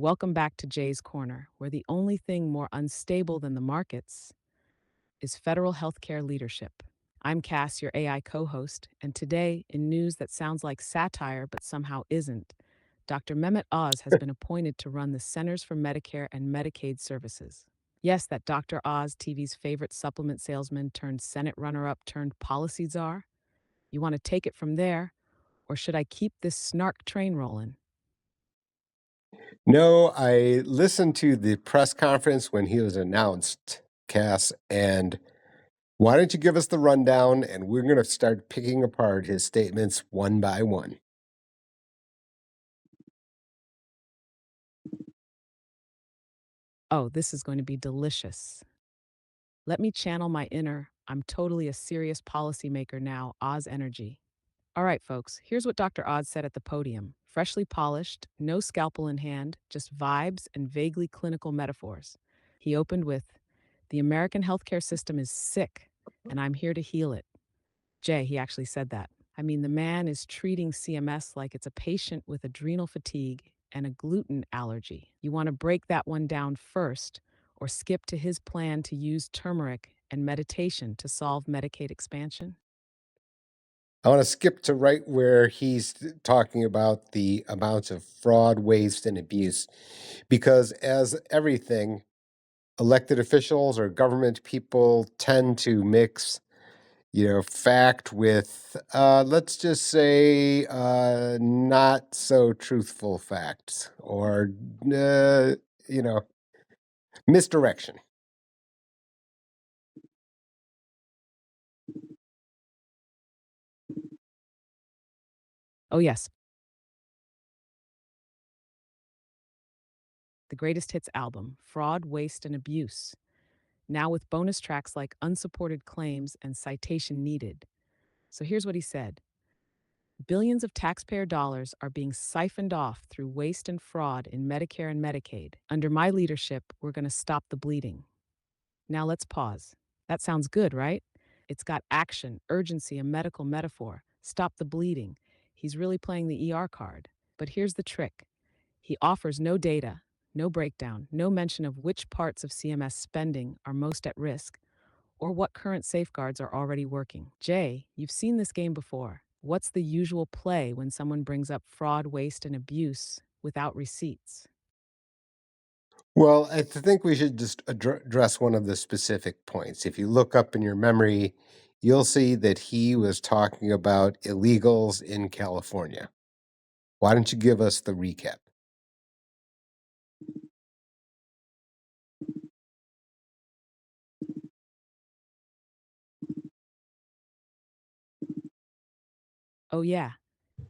Welcome back to Jae's Corner, where the only thing more unstable than the markets is federal healthcare leadership. I'm Cass, your AI co host, and today, in news that sounds like satire but somehow isn't, Dr. Mehmet Oz has been appointed to run the Centers for Medicare and Medicaid Services. Yes, that Dr. Oz, TV's favorite supplement salesman turned Senate runner up turned policy czar. You want to take it from there, or should I keep this snark train rolling? No, I listened to the press conference when he was announced, Cass, and why don't you give us the rundown and we're going to start picking apart his statements one by one. Oh, this is going to be delicious. Let me channel my inner, I'm totally a serious policymaker now, Oz energy. All right, folks, here's what Dr. Oz said at the podium. Freshly polished, no scalpel in hand, just vibes and vaguely clinical metaphors. He opened with, "The American healthcare system is sick, and I'm here to heal it." Jay, he actually said that. I mean, the man is treating CMS like it's a patient with adrenal fatigue and a gluten allergy. You want to break that one down first, or skip to his plan to use turmeric and meditation to solve Medicaid expansion? I want to skip to right where he's talking about the amounts of fraud, waste, and abuse, because as everything, elected officials or government people tend to mix fact with, let's just say, not so truthful facts or, uh, you know, misdirection. Oh, yes, the greatest hits album, Fraud, Waste, and Abuse. Now with bonus tracks like Unsupported Claims and Citation Needed. So here's what he said: billions of taxpayer dollars are being siphoned off through waste and fraud in Medicare and Medicaid. Under my leadership, we're going to stop the bleeding. Now let's pause. That sounds good, right? It's got action, urgency, a medical metaphor. Stop the bleeding. He's really playing the ER card. But here's the trick: he offers no data, no breakdown, no mention of which parts of CMS spending are most at risk or what current safeguards are already working. Jay, you've seen this game before. What's the usual play when someone brings up fraud, waste, and abuse without receipts? Well, think we should just address one of the specific points. If you look up in your memory, you'll see that he was talking about illegals in California. Why don't you give us the recap? Oh, yeah,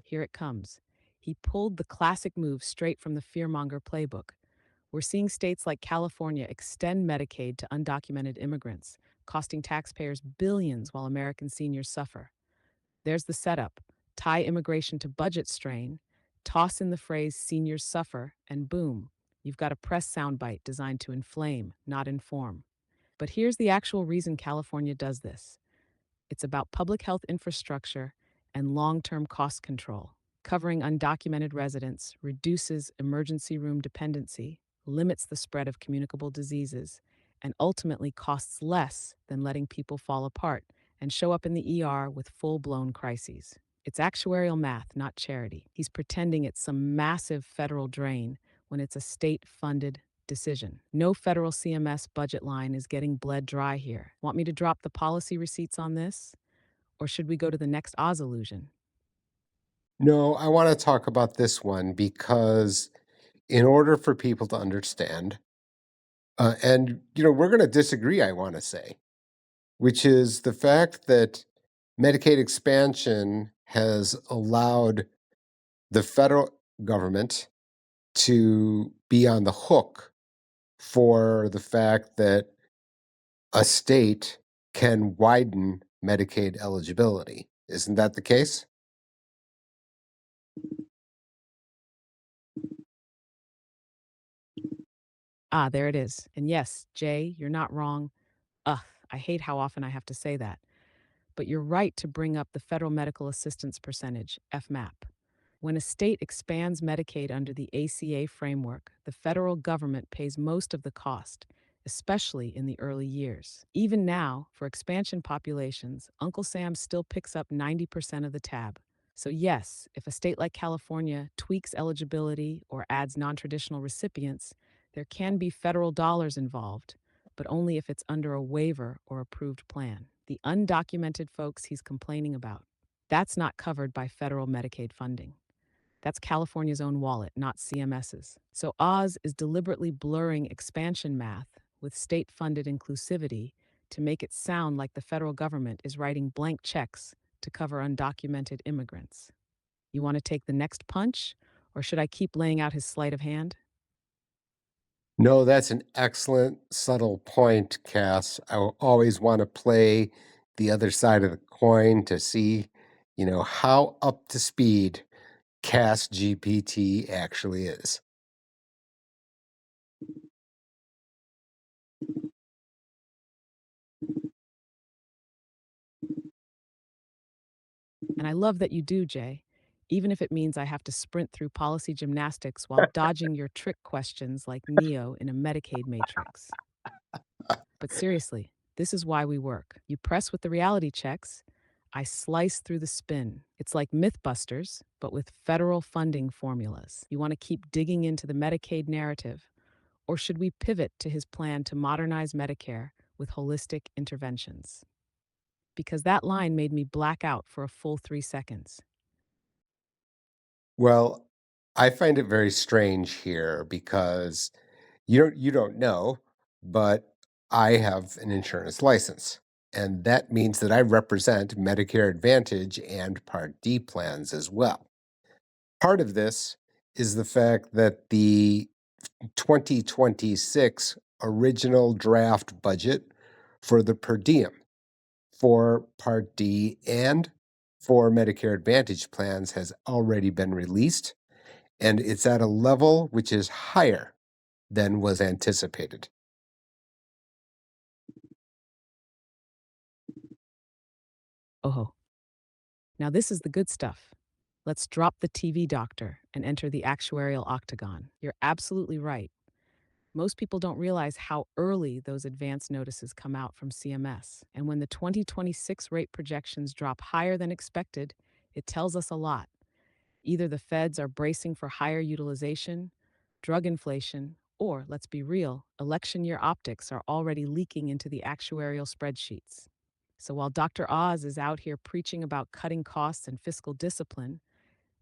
here it comes. He pulled the classic move straight from the fearmonger playbook. We're seeing states like California extend Medicaid to undocumented immigrants, costing taxpayers billions while American seniors suffer. There's the setup: tie immigration to budget strain, toss in the phrase seniors suffer, and boom, you've got a press soundbite designed to inflame, not inform. But here's the actual reason California does this: it's about public health infrastructure and long term cost control. Covering undocumented residents reduces emergency room dependency, limits the spread of communicable diseases, and ultimately costs less than letting people fall apart and show up in the ER with full blown crises. It's actuarial math, not charity. He's pretending it's some massive federal drain when it's a state funded decision. No federal CMS budget line is getting bled dry here. Want me to drop the policy receipts on this? Or should we go to the next Oz illusion? No, I want to talk about this one because in order for people to understand, and we're going to disagree, I want to say, which is the fact that Medicaid expansion has allowed the federal government to be on the hook for the fact that a state can widen Medicaid eligibility. Isn't that the case? Ah, there it is. And yes, Jay, you're not wrong. Ugh, I hate how often I have to say that. But you're right to bring up the Federal Medical Assistance Percentage, FMAP. When a state expands Medicaid under the ACA framework, the federal government pays most of the cost, especially in the early years. Even now, for expansion populations, Uncle Sam still picks up 90% of the tab. So, yes, if a state like California tweaks eligibility or adds non traditional recipients, there can be federal dollars involved, but only if it's under a waiver or approved plan. The undocumented folks he's complaining about, that's not covered by federal Medicaid funding. That's California's own wallet, not CMS's. So Oz is deliberately blurring expansion math with state funded inclusivity to make it sound like the federal government is writing blank checks to cover undocumented immigrants. You want to take the next punch, or should I keep laying out his sleight of hand? No, that's an excellent, subtle point, Cass. I will always want to play the other side of the coin to see, how up to speed Cass GPT actually is. And I love that you do, Jay, even if it means I have to sprint through policy gymnastics while dodging your trick questions like Neo in a Medicaid matrix. But seriously, this is why we work. You press with the reality checks, I slice through the spin. It's like Mythbusters, but with federal funding formulas. You want to keep digging into the Medicaid narrative, or should we pivot to his plan to modernize Medicare with holistic interventions? Because that line made me black out for a full 3 seconds. Well, I find it very strange here because you don't know, but I have an insurance license. And that means that I represent Medicare Advantage and Part D plans as well. Part of this is the fact that the 2026 original draft budget for the per diem for Part D and for Medicare Advantage plans has already been released, and it's at a level which is higher than was anticipated. Oh, now this is the good stuff. Let's drop the TV doctor and enter the actuarial octagon. You're absolutely right. Most people don't realize how early those advance notices come out from CMS. And when the 2026 rate projections drop higher than expected, it tells us a lot. Either the feds are bracing for higher utilization, drug inflation, or, let's be real, election year optics are already leaking into the actuarial spreadsheets. So while Dr. Oz is out here preaching about cutting costs and fiscal discipline,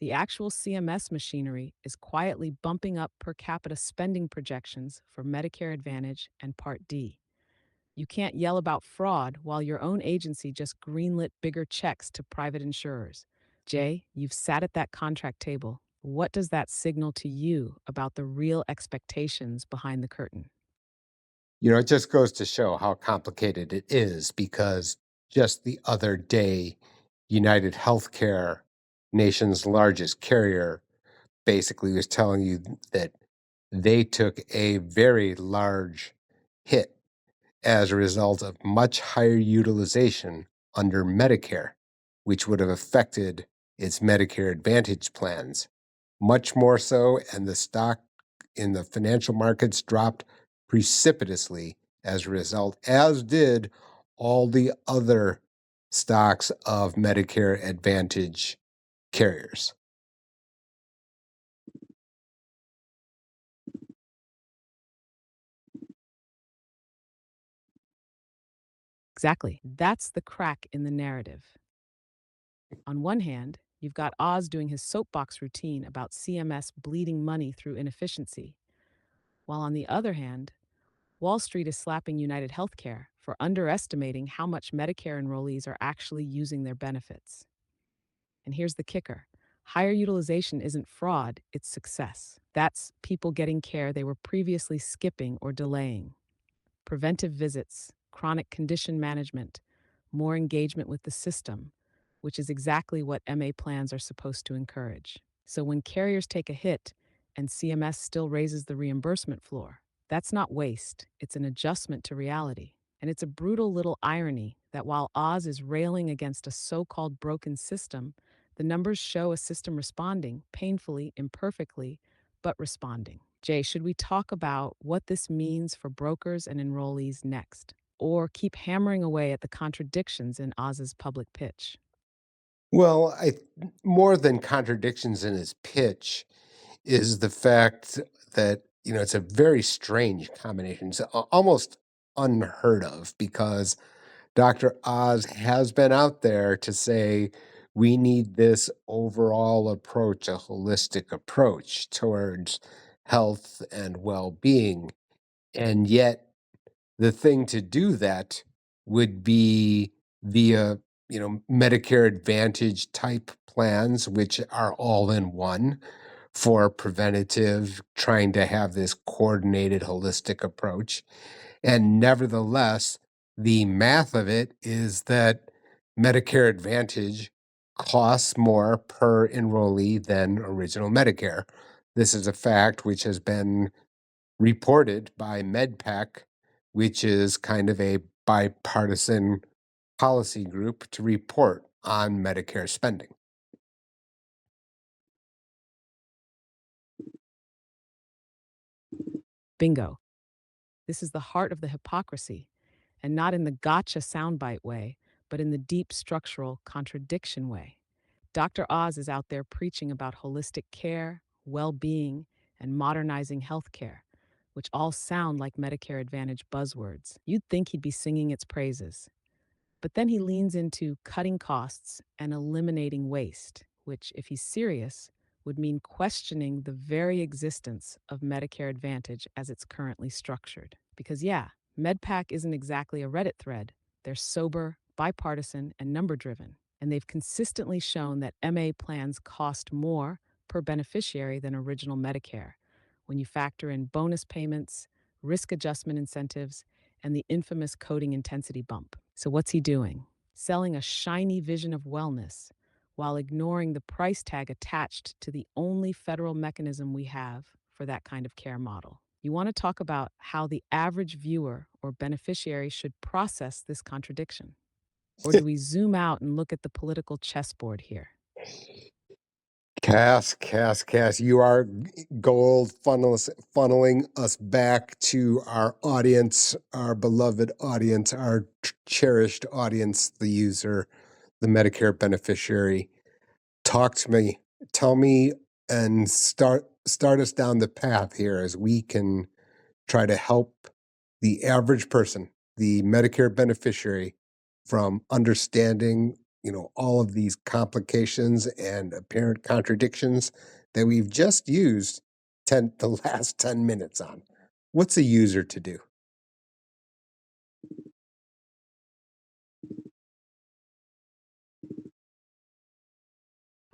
the actual CMS machinery is quietly bumping up per capita spending projections for Medicare Advantage and Part D. You can't yell about fraud while your own agency just greenlit bigger checks to private insurers. Jay, you've sat at that contract table. What does that signal to you about the real expectations behind the curtain? It just goes to show how complicated it is because just the other day, UnitedHealthcare, nation's largest carrier, basically was telling you that they took a very large hit as a result of much higher utilization under Medicare, which would have affected its Medicare Advantage plans much more so, and the stock in the financial markets dropped precipitously as a result, as did all the other stocks of Medicare Advantage carriers. Exactly. That's the crack in the narrative. On one hand, you've got Oz doing his soapbox routine about CMS bleeding money through inefficiency, while on the other hand, Wall Street is slapping UnitedHealthcare for underestimating how much Medicare enrollees are actually using their benefits. And here's the kicker: higher utilization isn't fraud, it's success. That's people getting care they were previously skipping or delaying. Preventive visits, chronic condition management, more engagement with the system, which is exactly what MA plans are supposed to encourage. So when carriers take a hit and CMS still raises the reimbursement floor, that's not waste, it's an adjustment to reality. And it's a brutal little irony that while Oz is railing against a so called broken system, The numbers show a system responding, painfully, imperfectly, but responding. Jay, should we talk about what this means for brokers and enrollees next? Or keep hammering away at the contradictions in Oz's public pitch? Well, more than contradictions in his pitch is the fact that, it's a very strange combination. It's almost unheard of because Dr. Oz has been out there to say we need this overall approach, a holistic approach towards health and well-being. And yet the thing to do that would be via, Medicare Advantage type plans, which are all in one for preventative, trying to have this coordinated, holistic approach. And nevertheless, the math of it is that Medicare Advantage costs more per enrollee than original Medicare. This is a fact which has been reported by MedPAC, which is kind of a bipartisan policy group to report on Medicare spending. Bingo. This is the heart of the hypocrisy, and not in the gotcha soundbite way, but in the deep structural contradiction way. Dr. Oz is out there preaching about holistic care, well being, and modernizing healthcare, which all sound like Medicare Advantage buzzwords. You'd think he'd be singing its praises. But then he leans into cutting costs and eliminating waste, which, if he's serious, would mean questioning the very existence of Medicare Advantage as it's currently structured. Because, yeah, MedPAC isn't exactly a Reddit thread. They're sober, bipartisan, and number driven. And they've consistently shown that MA plans cost more per beneficiary than original Medicare when you factor in bonus payments, risk adjustment incentives, and the infamous coding intensity bump. So, what's he doing? Selling a shiny vision of wellness while ignoring the price tag attached to the only federal mechanism we have for that kind of care model. You want to talk about how the average viewer or beneficiary should process this contradiction? Or do we zoom out and look at the political chessboard here? Cass, you are gold funneling us back to our audience, our beloved audience, our cherished audience, the user, the Medicare beneficiary. Talk to me, tell me, and start us down the path here as we can try to help the average person, the Medicare beneficiary, from understanding, all of these complications and apparent contradictions that we've just used the last 10 minutes on. What's a user to do?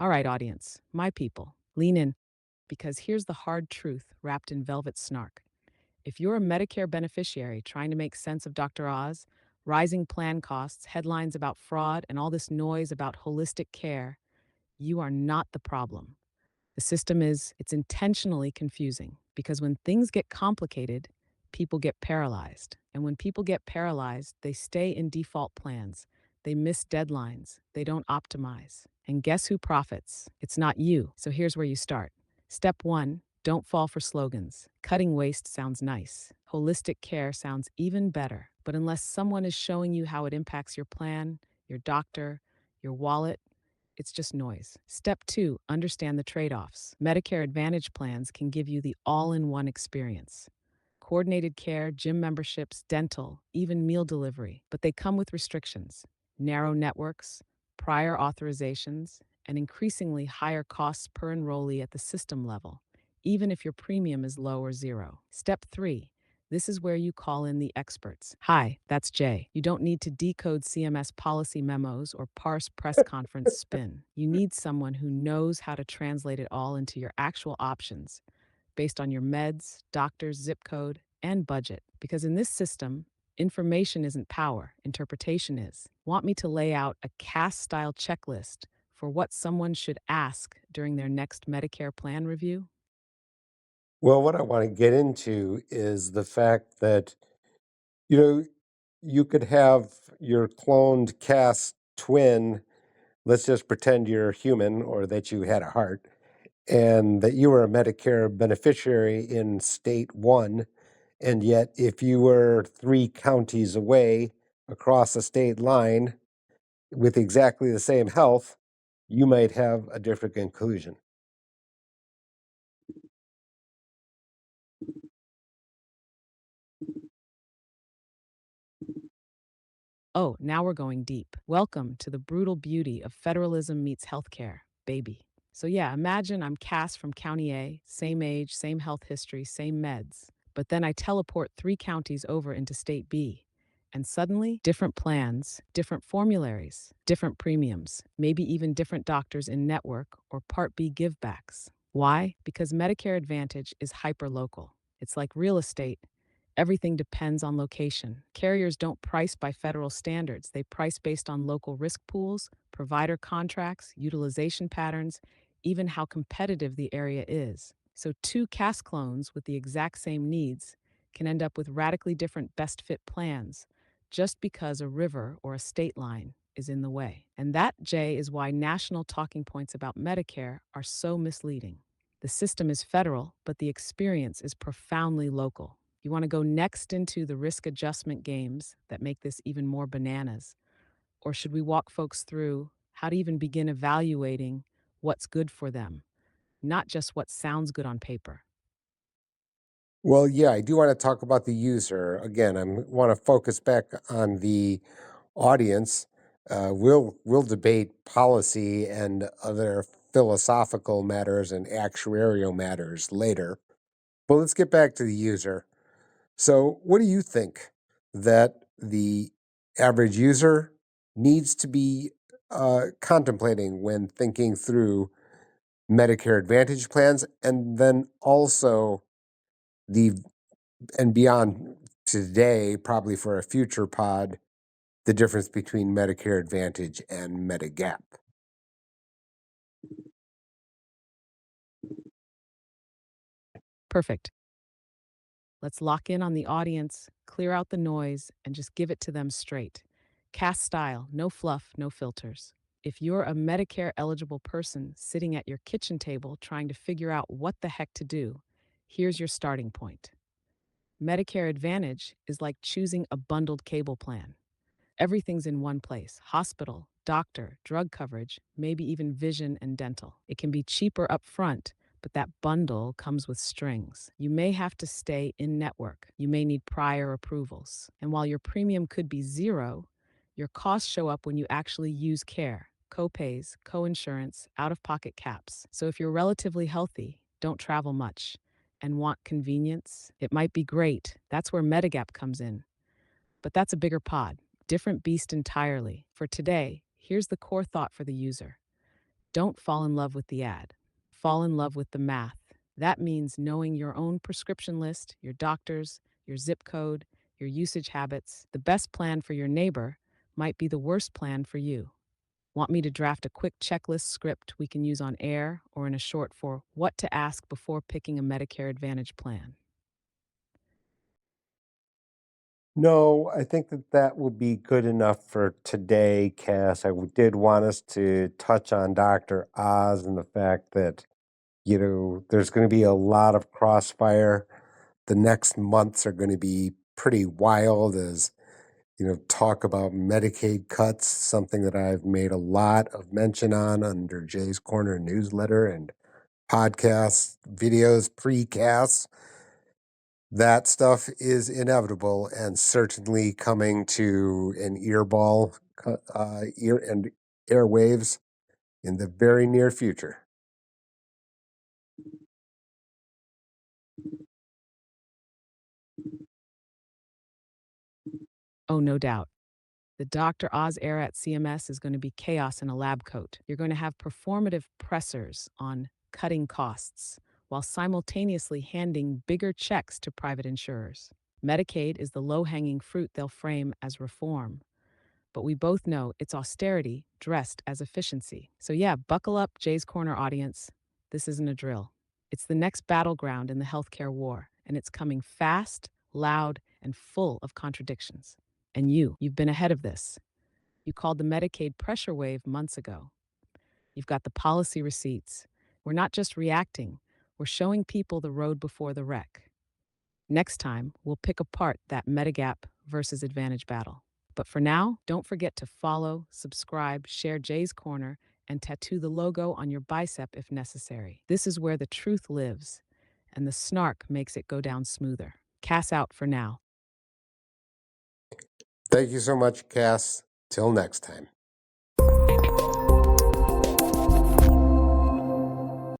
All right, audience, my people, lean in, because here's the hard truth wrapped in velvet snark. If you're a Medicare beneficiary trying to make sense of Dr. Oz, rising plan costs, headlines about fraud, and all this noise about holistic care, you are not the problem. The system it's intentionally confusing because when things get complicated, people get paralyzed. And when people get paralyzed, they stay in default plans. They miss deadlines. They don't optimize. And guess who profits? It's not you. So here's where you start. Step one, don't fall for slogans. Cutting waste sounds nice. Holistic care sounds even better. But unless someone is showing you how it impacts your plan, your doctor, your wallet, it's just noise. Step two, understand the trade offs. Medicare Advantage plans can give you the all in one experience: coordinated care, gym memberships, dental, even meal delivery. But they come with restrictions: narrow networks, prior authorizations, and increasingly higher costs per enrollee at the system level, even if your premium is low or zero. Step three, this is where you call in the experts. Hi, that's Jay. You don't need to decode CMS policy memos or parse press conference spin. You need someone who knows how to translate it all into your actual options based on your meds, doctor's zip code, and budget. Because in this system, information isn't power, interpretation is. Want me to lay out a Cass style checklist for what someone should ask during their next Medicare plan review? Well, what I want to get into is the fact that, you know, you could have your cloned Cass twin let's just pretend you're human or that you had a heart and that you were a Medicare beneficiary in state one. And yet, if you were 3 counties away across a state line with exactly the same health, you might have a different conclusion. Oh, now we're going deep. Welcome to the brutal beauty of federalism meets healthcare, baby. So, yeah, imagine I'm Cass from County A, same age, same health history, same meds. But then I teleport 3 counties over into State B. And suddenly, different plans, different formularies, different premiums, maybe even different doctors in network or Part B givebacks. Why? Because Medicare Advantage is hyperlocal. It's like real estate. Everything depends on location. Carriers don't price by federal standards. They price based on local risk pools, provider contracts, utilization patterns, even how competitive the area is. So, 2 Cass clones with the exact same needs can end up with radically different best fit plans just because a river or a state line is in the way. And that, Jay, is why national talking points about Medicare are so misleading. The system is federal, but the experience is profoundly local. You want to go next into the risk adjustment games that make this even more bananas? Or should we walk folks through how to even begin evaluating what's good for them, not just what sounds good on paper? Well, yeah, I do want to talk about the user. Again, I want to focus back on the audience. We'll debate policy and other philosophical matters and actuarial matters later. But let's get back to the user. So, what do you think that the average user needs to be contemplating when thinking through Medicare Advantage plans, and then also the and beyond today, probably for a future pod, the difference between Medicare Advantage and Medigap? Perfect. Let's lock in on the audience, clear out the noise, and just give it to them straight. Cast style, no fluff, no filters. If you're a Medicare eligible person sitting at your kitchen table trying to figure out what the heck to do, here's your starting point. Medicare Advantage is like choosing a bundled cable plan. Everything's in one place: hospital, doctor, drug coverage, maybe even vision and dental. It can be cheaper up front, but that bundle comes with strings. You may have to stay in network. You may need prior approvals. And while your premium could be zero, your costs show up when you actually use care: copays, coinsurance, out of pocket caps. So if you're relatively healthy, don't travel much, and want convenience, it might be great. That's where Medigap comes in. But that's a bigger pod, different beast entirely. For today, here's the core thought for the user: don't fall in love with the ad, fall in love with the math. That means knowing your own prescription list, your doctors, your zip code, your usage habits. The best plan for your neighbor might be the worst plan for you. Want me to draft a quick checklist script we can use on air or in a short for what to ask before picking a Medicare Advantage plan? No, I think that that will be good enough for today, Cass. Did want us to touch on Dr. Oz and the fact that, there's going to be a lot of crossfire. The next months are going to be pretty wild as, talk about Medicaid cuts, something that I've made a lot of mention on under Jae's Corner newsletter and podcasts, videos, precasts. That stuff is inevitable and certainly coming to an earball, ear and airwaves in the very near future. Oh, no doubt. The Dr. Oz era at CMS is going to be chaos in a lab coat. You're going to have performative pressers on cutting costs while simultaneously handing bigger checks to private insurers. Medicaid is the low hanging fruit they'll frame as reform, but we both know it's austerity dressed as efficiency. So, yeah, buckle up, Jay's Corner audience. This isn't a drill. It's the next battleground in the healthcare war, and it's coming fast, loud, and full of contradictions. And you've been ahead of this. You called the Medicaid pressure wave months ago. You've got the policy receipts. We're not just reacting, we're showing people the road before the wreck. Next time, we'll pick apart that Medigap versus Advantage battle. But for now, don't forget to follow, subscribe, share Jae's Corner, and tattoo the logo on your bicep if necessary. This is where the truth lives, and the snark makes it go down smoother. Cass out for now. Thank you so much, Cass. Till next time.